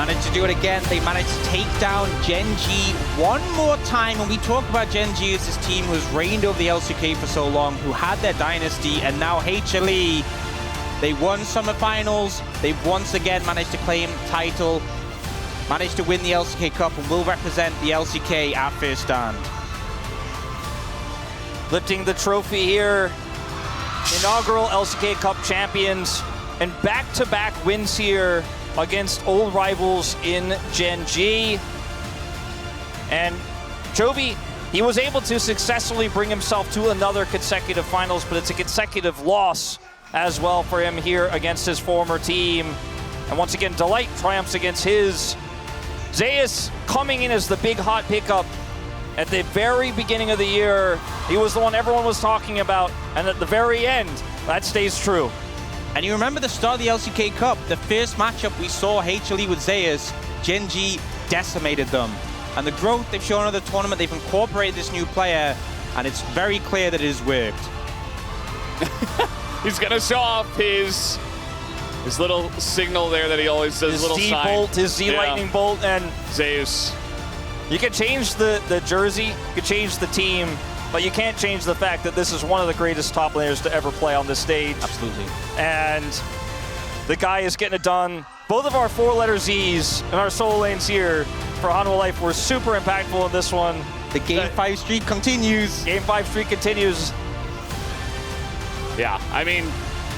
managed to do it again. They managed to take down Gen G one more time. And we talk about Gen G as this team who's reigned over the LCK for so long, who had their dynasty, and now HLE, they won Summer Finals. They've once again managed to claim title, managed to win the LCK Cup, and will represent the LCK at first stand. Lifting the trophy here, inaugural LCK Cup champions, and back-to-back wins here against old rivals in Gen G. And Chovy, he was able to successfully bring himself to another consecutive finals, but it's a consecutive loss as well for him here against his former team. And once again, Delight triumphs against his. Zeus coming in as the big hot pickup at the very beginning of the year. He was the one everyone was talking about, and at the very end, that stays true. And you remember the start of the LCK Cup, the first matchup we saw HLE with Zeus, Gen G decimated them. And the growth they've shown in the tournament, they've incorporated this new player, and it's very clear that it has worked. He's gonna show off his little signal there that he always does. His little Z sign. bolt, his Z lightning bolt, and Zeus. you can change the jersey, you can change the team, but you can't change the fact that this is one of the greatest top laners to ever play on this stage. Absolutely. And the guy is getting it done. Both of our four-letter Zs in our solo lanes here for Hanwha Life were super impactful in this one. The Game 5 streak continues. Game 5 streak continues. Yeah, I mean,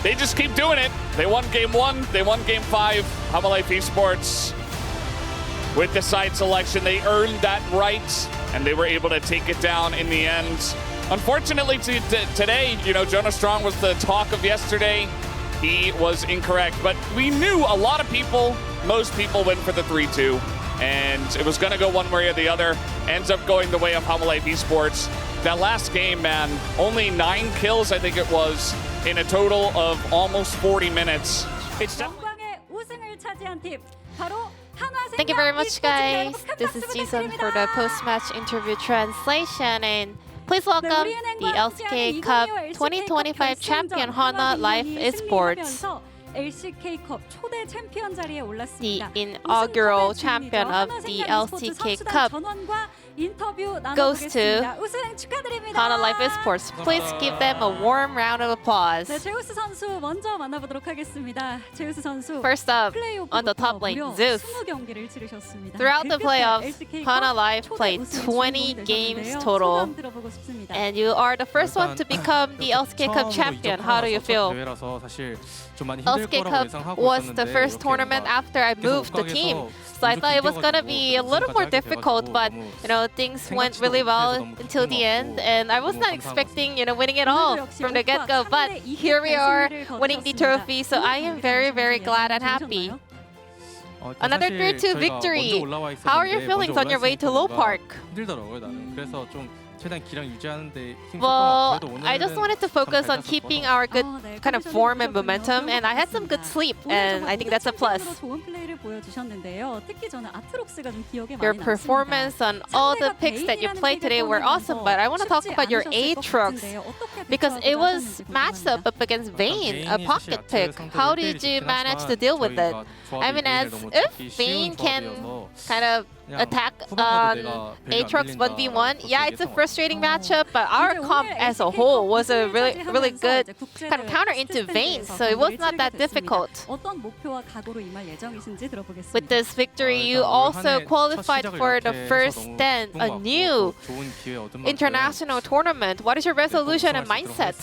they just keep doing it. They won Game 1, they won Game 5. Hanwha Life Esports, with the side selection, they earned that right, and they were able to take it down in the end. Unfortunately, today, you know, Jonah Strong was the talk of yesterday. He was incorrect, but we knew a lot of people, most people went for the 3-2, and it was gonna go one way or the other. Ends up going the way of Hanwha Life Esports. That last game, man, only 9 kills, I think it was, in a total of almost 40 minutes. It's Thank you very much, guys. This is Jason for the post-match interview translation, and please welcome the LCK Cup 2025 champion Hanwha Life Esports, the inaugural champion of the LCK Cup. Goes to Hanwha Life Esports. Please give them a warm round of applause. First up, on the top lane, Zeus. Throughout the playoffs, Hanwha Life played 20 games total. And you are the first one to become the LCK Cup champion. How do you feel? LCK Cup was the first tournament after I moved the team. So I thought it was gonna be a little more difficult, but you know, things went really well until the end, and I was not expecting, you know, winning it all from the get-go. But here we are, winning the trophy. So I am very, very glad and happy. Another 3-2 victory. How are your feelings on your way to Low Park? Well, I just wanted to focus on keeping our good kind of form and momentum, and I had some good sleep, and I think that's a plus. Your performance on all the picks that you played today were awesome, but I want to talk about your Aatrox, because it was matched up against Vayne, a pocket pick. How did you manage to deal with it? I mean, as if Vayne can kind of attack on Aatrox 1v1, yeah, it's a frustrating matchup, but our comp as a whole was a really good kind of counter into Vayne, so it was not that difficult. With this victory, you also qualified for the first stand, a new international tournament. What is your resolution and mindset?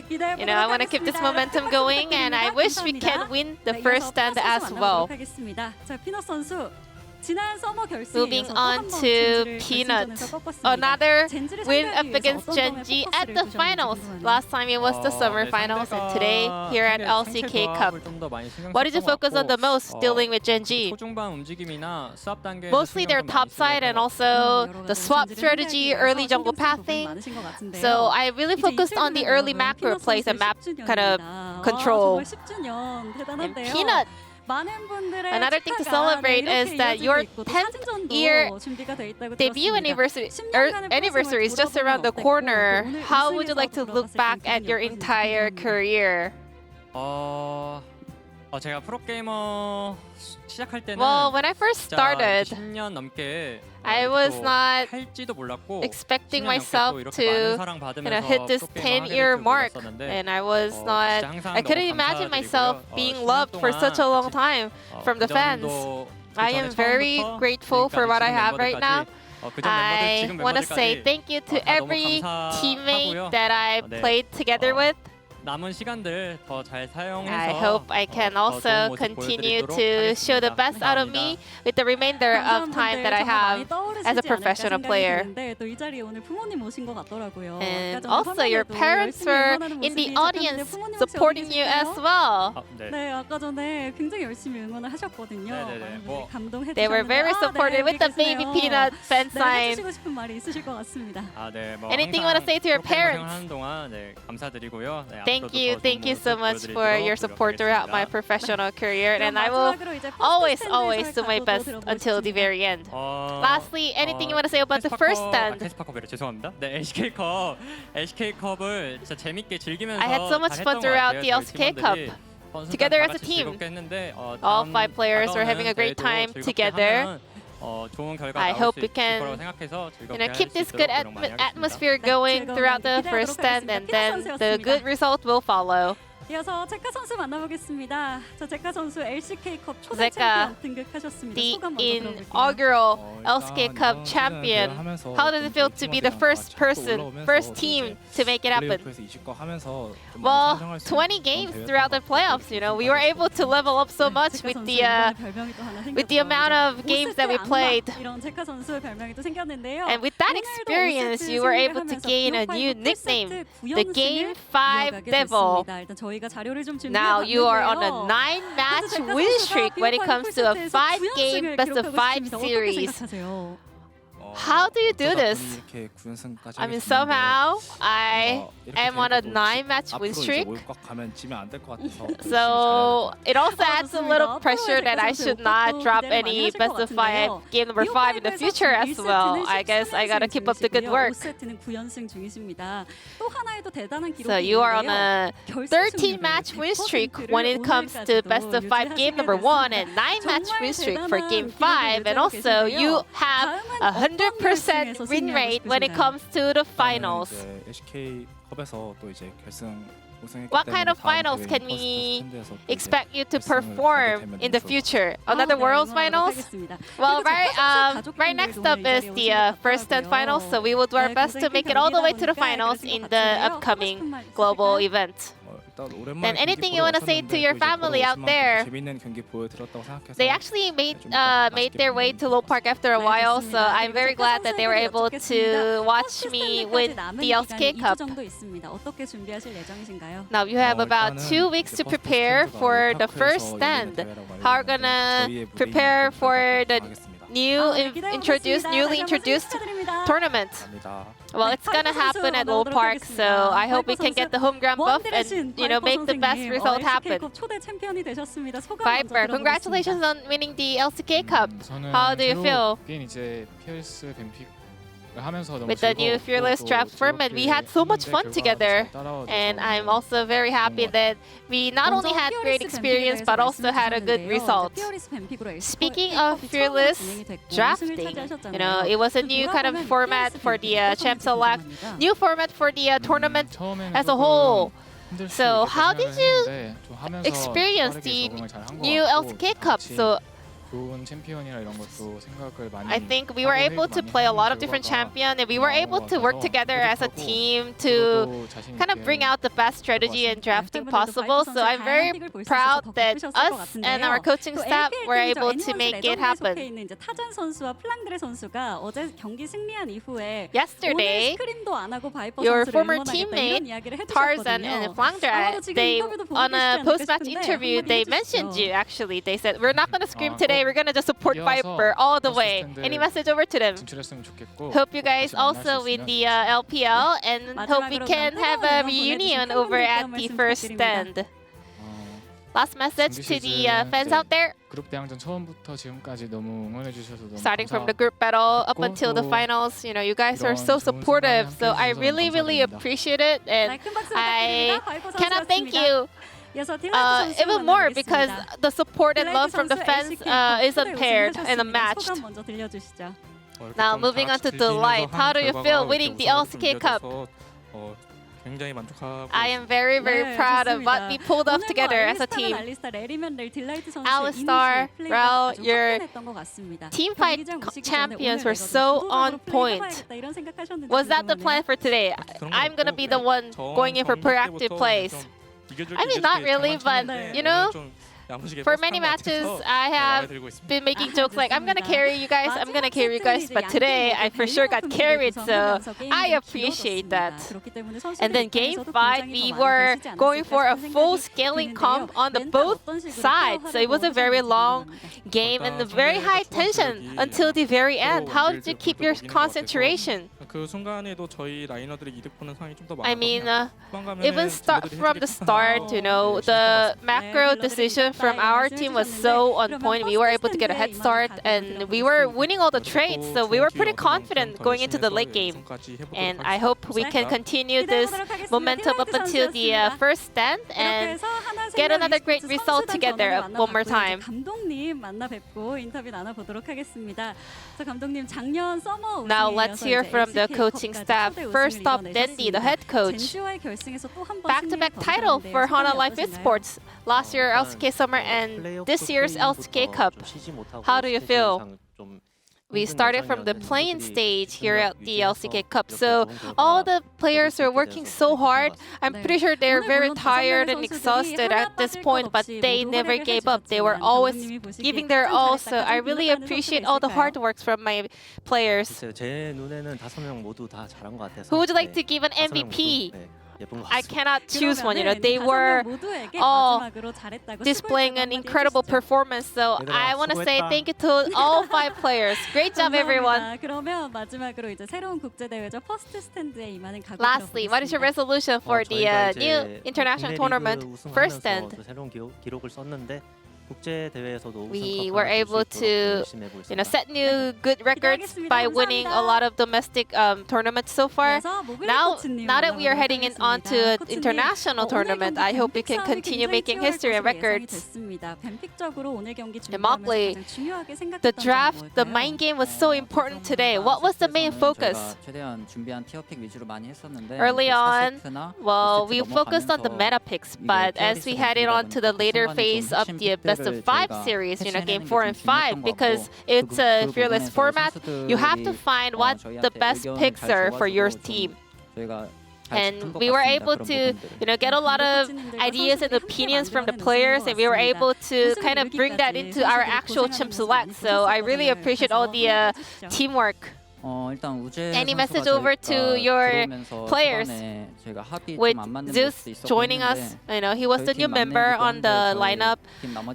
You know, I want to keep this momentum going, and I wish we can win the first stand as well. Moving on to Peanut. Another win up against Gen G at the finals. Last time it was the summer finals, and today here at LCK Cup. What did you focus on the most dealing with Gen G? Mostly their top side and also the swap strategy, early jungle pathing. So I really focused on the early macro plays and map kind of control. And Peanut. Another thing to celebrate is that your 10th year debut anniversary is just around the corner. How would you like to look back at your entire career? 제가 프로게이머 시작할 때는 Well, when I first started, 10년 넘게 I was not 할지도 몰랐고 expecting 10년 넘게 myself 또 이렇게 to 많은 사랑 받으면서 hit this 프로게이머 하게 10-year 될 줄 mark, 몰랐었는데 and I was not. 진짜 항상 I couldn't 너무 imagine 감사드리고요. myself being 10년 loved for 동안 such a long 같이, time from the fans. 그전도 I am very grateful for what I have right now. I want to say thank you to every teammate that I played together with. 남은 시간들 더 잘 사용해서 I hope I can also continue to show the best out of me with the remainder of time that I have as a professional player. And also your parents were in the audience supporting you as well. 네, 아까 전에 굉장히 열심히 응원을 하셨거든요. 네네네. 뭐, They were very supportive with the baby peanut fan sign. 해주시고 싶은 말이 있으실 것 같습니다. Anything you want to say to your parents? 하는 동안 감사드리고요. Thank you so much for your support throughout my professional career, and I will always do my best until the very end. Lastly, anything you want to say about the first stand? 캐스파컵이래 죄송합니다. 네, LCK컵을 진짜 재밌게 즐기면서 I had so much fun throughout the LCK Cup. Together as a team. All 5 players were having a great time together. I hope we can keep this good atmosphere going throughout the first stand, and then the good result will follow. 이어서 제카 선수 만나보겠습니다. 저 제카 선수 LCK컵 초대 Zeka, 챔피언 등극하셨습니다. the 소감 먼저 들어볼게요. inaugural LCK Cup champion. How does it feel to be the first team to make it happen? Well, 20 games throughout the playoffs, we were able to level up so much with the amount of games that we played. 이런 제카 선수의 별명이 또 생겼는데요. And with that experience, you were able to gain a new nickname, the Game 5 Devil. Now you are on a 9-match win streak when it comes to a 5-game best-of-5 series. How do you do this? I mean, somehow I am on a 9-match win streak. So it also adds a little pressure that I should not drop any best-of-5 game number 5 in the future as well. I guess I gotta keep up the good work. So you are on a 13-match win streak when it comes to best-of-5 game number 1 and 9-match win streak for game 5. And also you have 100% win rate when it comes to the finals. What kind of finals can we expect you to perform in the future? Another Worlds finals? Well, right next up is the first stand finals, so we will do our best to make it all the way to the finals in the upcoming global event. And anything you want to say to your family out there? They actually made their way to Low Park after a while, so I'm very glad that they were able to watch me win the LCK Cup. Now you have about 2 weeks to prepare for the first stand. How are you gonna prepare for the newly introduced tournament? Well, it's gonna happen at Low Park, so I hope we can get the home ground buff and make the best result happen. Viper, congratulations on winning the LCK Cup. How do you feel? With the new Fearless draft format, we had so much fun together, and I'm also very happy that we not only had great experience but also had a good result. Speaking of Fearless drafting, it was a new kind of format for the Champ Select, new format for the tournament as a whole. So how did you experience the new LCK Cup? So I think we were able to play a lot of different champions, and we were able to work together as a team to kind of bring out the best strategy and drafting possible. So I'm very proud that us and our coaching staff were able to make it happen. Yesterday, your former teammate Tarzan and Flangdra, they on a post-match interview, they mentioned you actually. They said, "We're not going to scream today. We're gonna just support Viper all the way." Any message over to them? Hope you guys also win the LPL, and hope we can have a reunion over at the first stand. Last message to the fans out there. Starting from the group battle up until the finals, you guys are so supportive. So I really, really appreciate it, and I cannot thank you Even more because the support and love from the fans is unpaired and unmatched. Now moving on to Delight, how do you feel winning the LCK Cup? I am very, very proud of what we pulled off together as a team. Alistar, Rao, your team fight champions were so on point. Was that the plan for today? I'm gonna be the one going in for proactive plays. I mean, not really, but you know, for many matches, I have been making jokes like, I'm gonna carry you guys, I'm gonna carry you guys, but today I for sure got carried, so I appreciate that. And then game 5, we were going for a full scaling comp on the both sides, so it was a very long game and a very high tension until the very end. How did you keep your concentration? I mean, even from the start, you know, the macro decision from our team was so on point. We were able to get a head start and we were winning all the trades, so we were pretty confident going into the late game. And I hope we can continue this momentum up until the first stand and get another great result together one more time. Now let's hear from the coaching staff. First up, Dandy, the head coach. Back-to-back title for Hana Life Esports. Last year LCK Summer and this year's LCK Cup. How do you feel? We started from the playing stage here at the LCK Cup, so all the players are working so hard. I'm pretty sure they're very tired and exhausted at this point, but they never gave up. They were always giving their all, so I really appreciate all the hard work from my players. Who would you like to give an MVP? I cannot choose one, you know, they were all displaying an incredible performance, so I want to say thank you to all 5 players. Great job, everyone. Lastly, what is your resolution for the new international tournament first stand? We were able to, you know, set new good records by winning a lot of domestic tournaments so far. Now that we are heading on to an international tournament, I hope we can continue making history and records. And Mockley, the draft, the mind game was so important today. What was the main focus? Early on, well, we focused on the meta picks, but as we headed on to the later phase of the best of 5 series, you know, game 4 and 5, because it's a fearless format, you have to find what the best picks are for your team. And we were able to, you know, get a lot of ideas and opinions from the players, and we were able to kind of bring that into our actual chimp select. So I really appreciate all the teamwork. Any message over to your players? With Zeus joining us, you know, he was the new member on the lineup.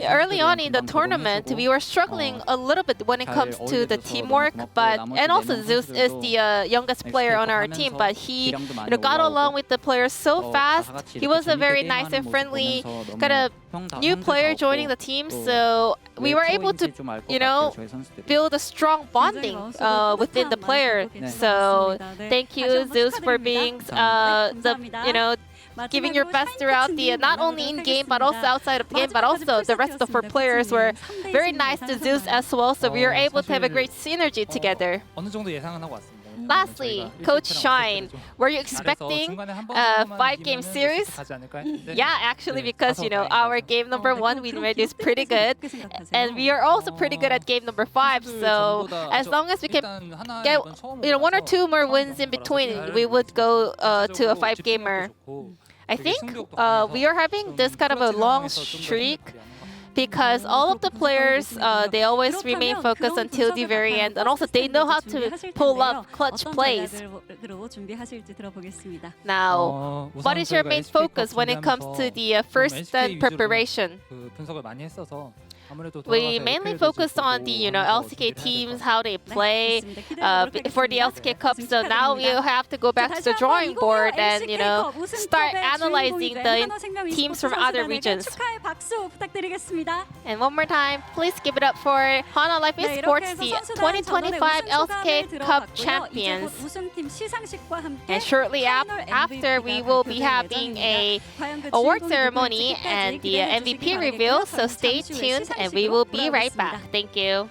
Early on in the tournament, we were struggling a little bit when it comes to the teamwork, and also Zeus is the youngest player on our team, but he, you know, got along with the players so fast. He was a very nice and friendly kind of new player joining the team, so we were able to, you know, build a strong bonding within the player. So thank you, Zeus, for being giving your best throughout the not only in game but also outside of the game, but also the rest of the 4 players were very nice to Zeus as well. So we were able to have a great synergy together. Lastly, Coach Shine, were you expecting a 5-game series? Yeah, actually, because, you know, our game number 1 win rate is pretty good, and we are also pretty good at game number 5. So as long as we can get, you know, 1 or 2 more wins in between, we would go to a 5-gamer. I think we are having this kind of a long streak, because all of the players, they always remain focused until the very end, and also they know how to pull up clutch plays. Now, what is your main focus when it comes to the first stand preparation? We mainly focused on the LCK teams, how they play for the LCK Cup. So now we have to go back to the drawing board and start analyzing the teams from other regions. And one more time, please give it up for Hana Life Esports, the 2025 LCK Cup champions. And shortly after, we will be having a award ceremony and the MVP reveal. So stay tuned, and we will be right back. Thank you.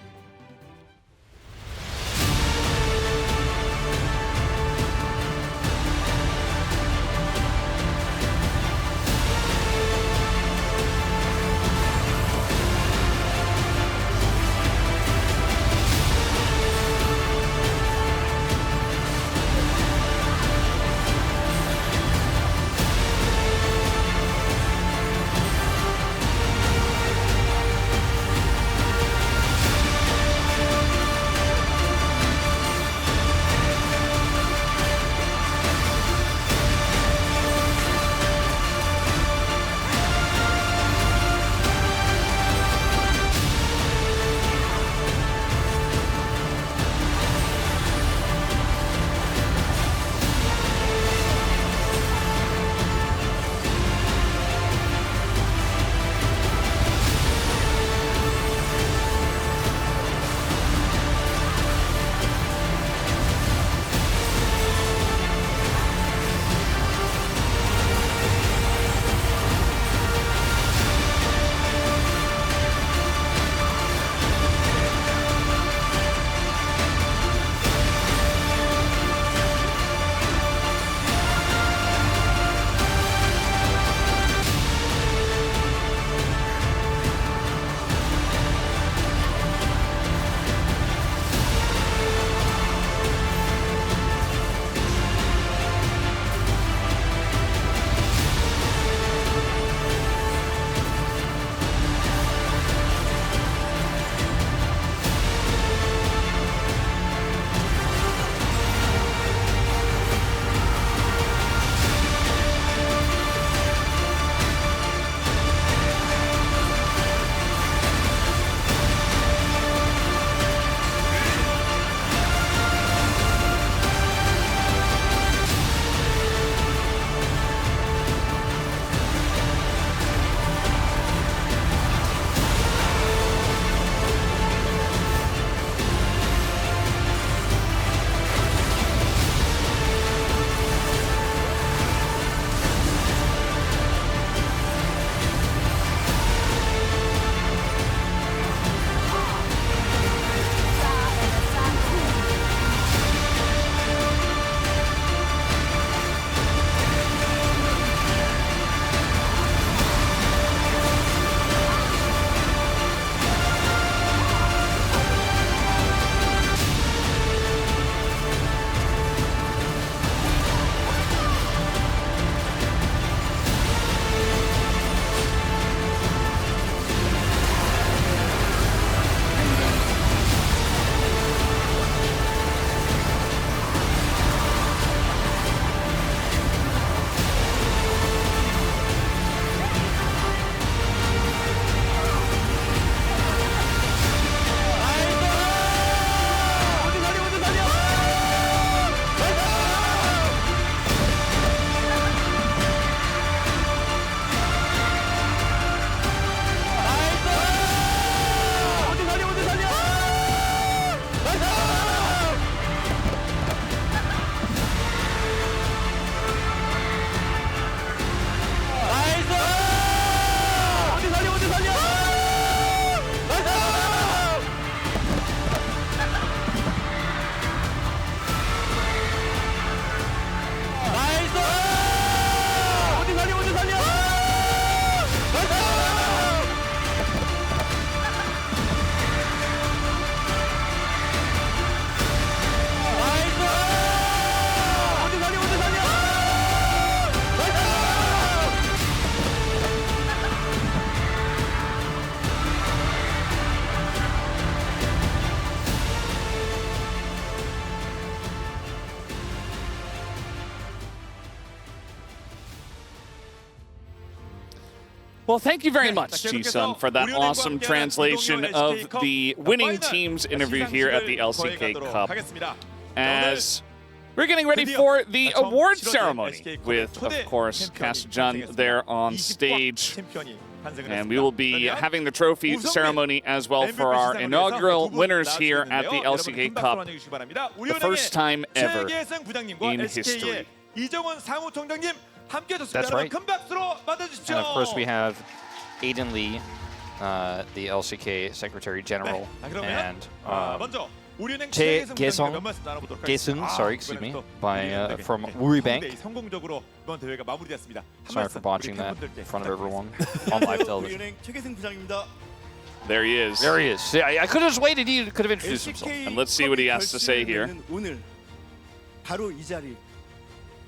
Well, thank you very much, Ji-sun, for that awesome translation of the winning team's interview here at the LCK Cup. As we're getting ready for the award ceremony with, of course, Kasujan there on stage. And we will be having the trophy ceremony as well for our inaugural winners here at the LCK Cup. The first time ever in history. That's right. And of course we have Aiden Lee, the LCK Secretary General, and Jae-sung, sorry, excuse me, from Woori Bank. Sorry for botching that in front of everyone on live television. There he is. There he is. Yeah, I could have just waited. He could have introduced himself. And let's see what he has to say here.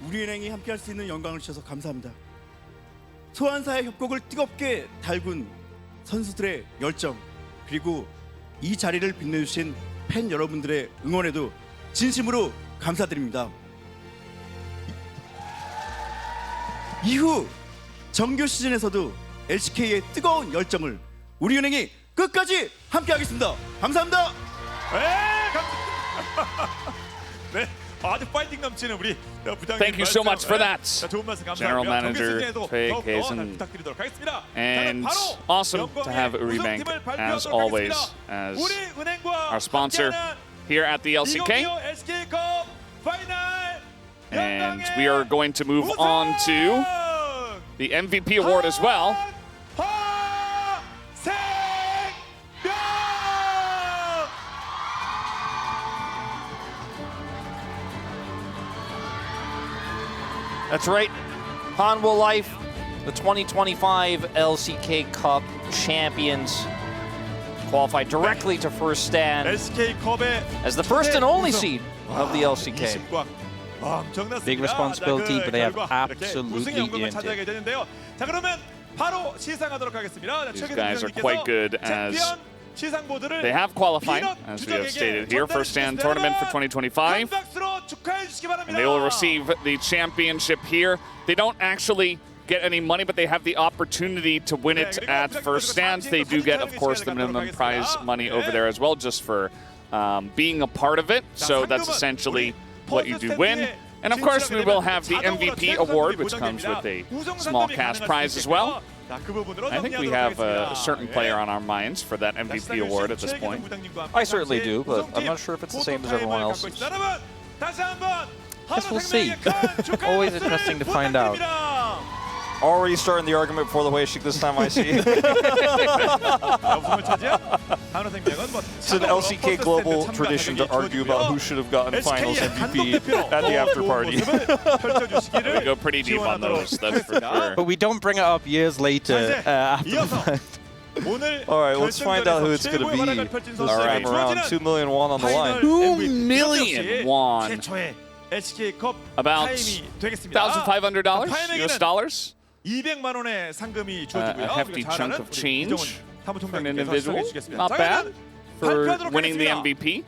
우리은행이 함께할 수 있는 영광을 주셔서 감사합니다. 소환사의 협곡을 뜨겁게 달군 선수들의 열정, 그리고 이 자리를 빛내주신 팬 여러분들의 응원에도 진심으로 감사드립니다. 이후 정규 시즌에서도 LCK의 뜨거운 열정을 우리은행이 끝까지 함께하겠습니다. 감사합니다. 네. 아주 파이팅 넘치는 우리 부장님. Thank you so much for that, General Manager Choi Kae-seung. And awesome to have Woori Bank, as always, as our sponsor here at the LCK. And we are going to move on to the MVP award as well. That's right. Hanwha Life, the 2025 LCK Cup champions, qualified directly to first stand as the first and only seed of the LCK. Big responsibility, but they have absolutely earned it. These guys are quite good as they have qualified, as we have stated here, first stand tournament for 2025. And they will receive the championship here. They don't actually get any money, but they have the opportunity to win it at first stands. They do get, of course, the minimum prize money over there as well, just for being a part of it. So that's essentially what you do win. And of course, we will have the MVP award, which comes with a small cash prize as well. I think we have a certain player on our minds for that MVP award at this point. I certainly do, but I'm not sure if it's the same as everyone else's. Guess we'll see. Always interesting to find out. Already starting the argument before the Wei-Shik this time, I see. It's an LCK global tradition to argue about who should have gotten finals MVP at the after party. We go pretty deep on those, that's for sure. But we don't bring it up years later after the fact. All right, let's find out who it's going to be. This time around, 2 million won on the line. 2 million won. About $1,500 US dollars. A hefty chunk of change for an individual. Not bad for winning the MVP.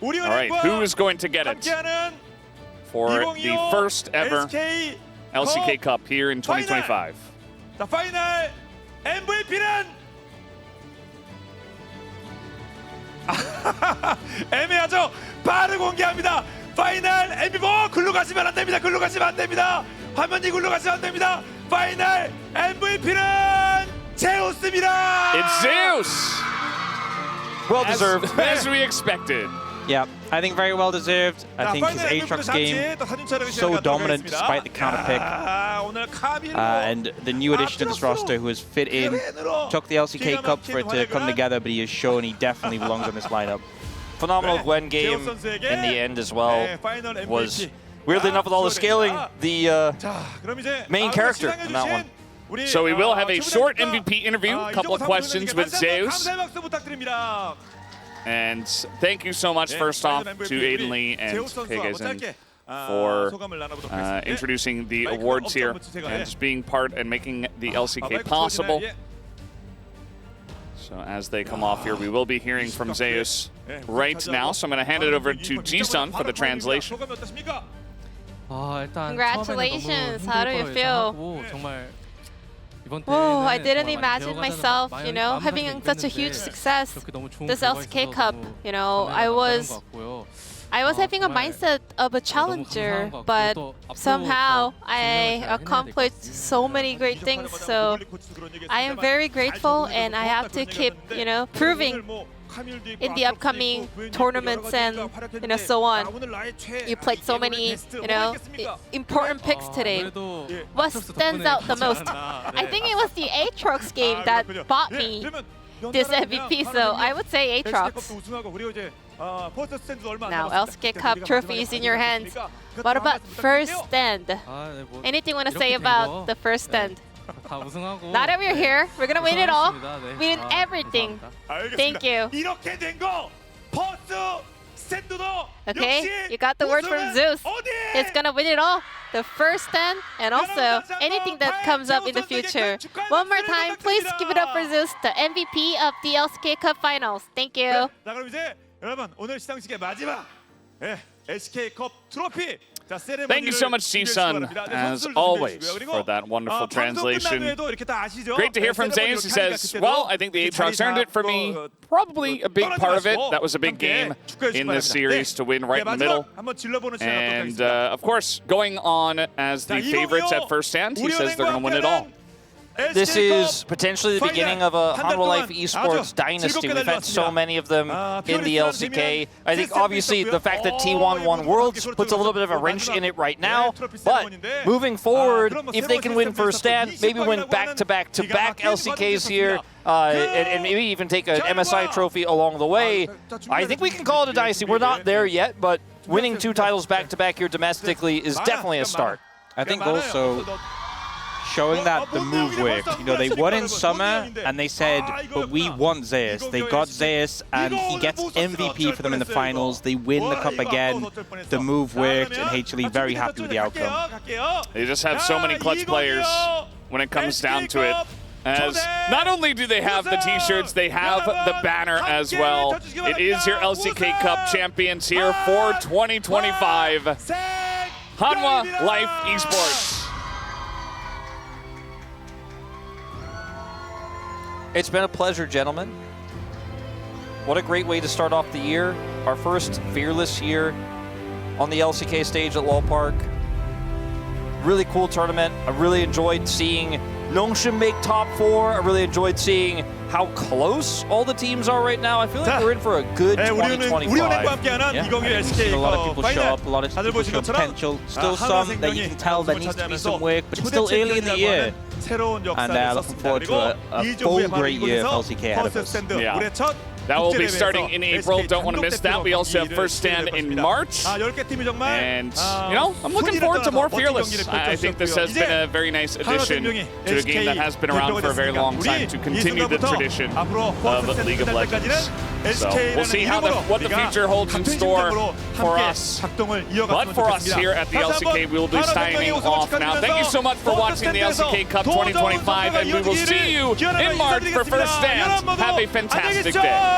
All right, who is going to get it for the first ever LCK Cup here in 2025? The final MVP는 애매하죠. 바로 공개합니다. 파이널 MVP. 글로 가시면 안 됩니다. 글로 가시면 안 됩니다. 화면이 글로 가시면 안 됩니다. 파이널 MVP는 제우스입니다. It's Zeus. Well deserved. As we expected. Yeah, I think very well deserved. I think his Aatrox game so dominant despite the counter pick. And the new addition to this roster who has fit in, took the LCK Cup for it to come together, but he has shown he definitely belongs on this lineup. Phenomenal Gwen game in the end as well. Was weirdly enough with all the scaling, the main character in that one. So we will have a short MVP interview, a couple of questions with Zeus. And thank you so much, first off, to Aiden Lee and Kae-seung for introducing the awards here and just being part and making the LCK possible. So as they come off here, we will be hearing from Zeus right now. So I'm going to hand it over to Ji-sun for the translation. Congratulations. How do you feel? Whoa, I didn't imagine myself, you know, having such a huge success. This LCK Cup, you know, I was having a mindset of a challenger, but somehow I accomplished so many great things. So I am very grateful, and I have to keep, you know, proving in the upcoming tournaments and, you know, so on. You played so many, you know, important picks today. What stands out the most? I think it was the Aatrox game that bought me this MVP, so I would say Aatrox. Now, LCK Cup trophy is in your hands. What about first stand? Anything you want to say about the first stand? Now that we're here, we're gonna win it all. Win everything. Thank you. Okay, you got the word from Zeus. It's gonna win it all. The first stand, and also anything that comes up in the future. One more time, please give it up for Zeus, the MVP of the LCK Cup Finals. Thank you. Thank you so much, Jisun, as always, for that wonderful translation. Great to hear from Zanes. He says, well, I think the Aatrox earned it for me. Probably a big part of it. That was a big game in this series to win right in the middle. And, of course, going on as the favorites at first stand, he says they're going to win it all. This is potentially the beginning of a Hanwha Life esports dynasty. We've had so many of them in the LCK. I think obviously the fact that T1 won Worlds puts a little bit of a wrench in it right now. But moving forward, if they can win first stand, maybe win back-to-back-to-back LCKs here, and maybe even take an MSI trophy along the way, I think we can call it a dynasty. We're not there yet, but winning 2 titles back-to-back here domestically is definitely a start. I think also showing that the move worked. You know, they won in summer and they said, but we want Zeus. They got Zeus and he gets MVP for them in the finals. They win the cup again. The move worked, and HLE very happy with the outcome. They just have so many clutch players when it comes down to it. As not only do they have the t-shirts, they have the banner as well. It is your LCK Cup champions here for 2025. Hanwha Life Esports. It's been a pleasure, gentlemen. What a great way to start off the year. Our first Fearless year on the LCK stage at Lol Park. Really cool tournament. I really enjoyed seeing Nongshim make top 4. I really enjoyed seeing how close all the teams are right now. I feel like we're in for a good 2025. Yeah, a lot of people show up, a lot of people show potential. Still some that you can tell there needs to be some work, but it's still early in the year. And looking forward to a full great year of LCK ahead of us. Yeah. That will be starting in April. Don't want to miss that. We also have first stand in March. And, you know, I'm looking forward to more Fearless. I think this has been a very nice addition to a game that has been around for a very long time to continue the tradition of League of Legends. So we'll see what the future holds in store for us. But for us here at the LCK, we will be signing off now. Thank you so much for watching the LCK Cup 2025, and we will see you in March for first stand. Have a fantastic day.